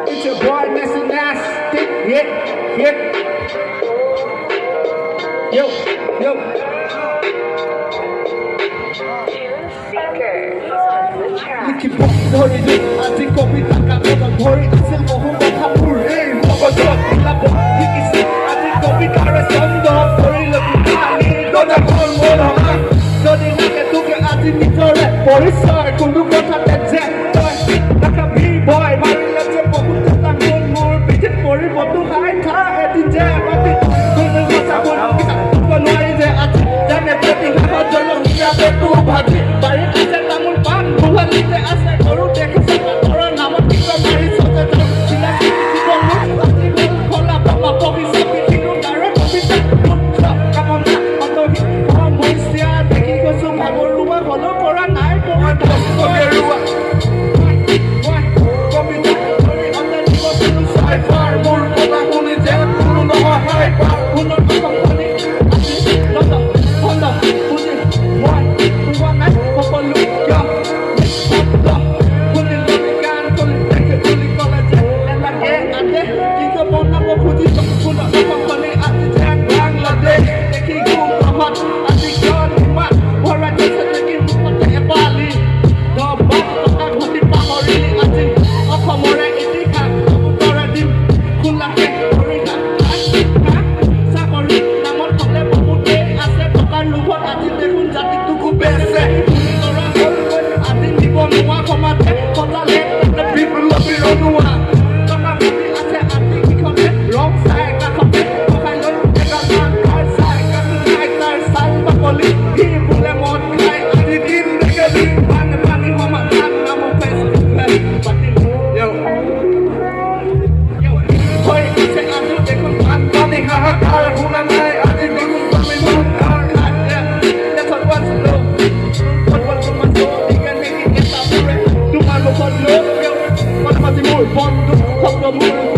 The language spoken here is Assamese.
It's your boy Messy Nasty. Yeah. Yo. Nikki Pop ধৰি দি আজি কবিতা কাগজত ভৰি আছিল বহু কথা মোৰ এই মগজত মিলাব শিকিছে আজি কবিতাৰে ছন্দ কৰিলে খালি গজা মোৰ মন যদি নাকে তোকে আজি ভিতৰে পৰিচয় কোনো কথাতে যে তই নাখাবি বয় মাৰিলে যে বহুত এটা মোৰ পিঠিত পৰিব তোহাই থা এদিন যে মাতি কোনো কথা ক'ব নোৱাৰি যে আজি জানে প্ৰতিভাত জলম হিচাপে তো ভাবি বাৰীত আছে তামোল পাণ ভুৱালিতে আছে গৰু দেখিছে ঘৰৰ নামত কিবা মাৰি চতে চিনাকি জীৱন আজি গ'ল খোলা পাপা ভৱিষ্যত পৃথিৱীৰ দ্বাৰা কবিতা কামনা অন্তহী সমস্যা দেখি গৈছো ভাগৰুৱা হ'লেও পৰা নাই তোমাৰ ভাগৰুৱা কবিতা ধৰি অন্তে দিব কোনো চাইফাৰ মোৰ কথা শুনি যে কোনো নহয় পাৰ পুনৰ কোম্পানী আজি লতা বন্ধ বুজি মই কোৱা নাই সকলো কিয় বন্ধু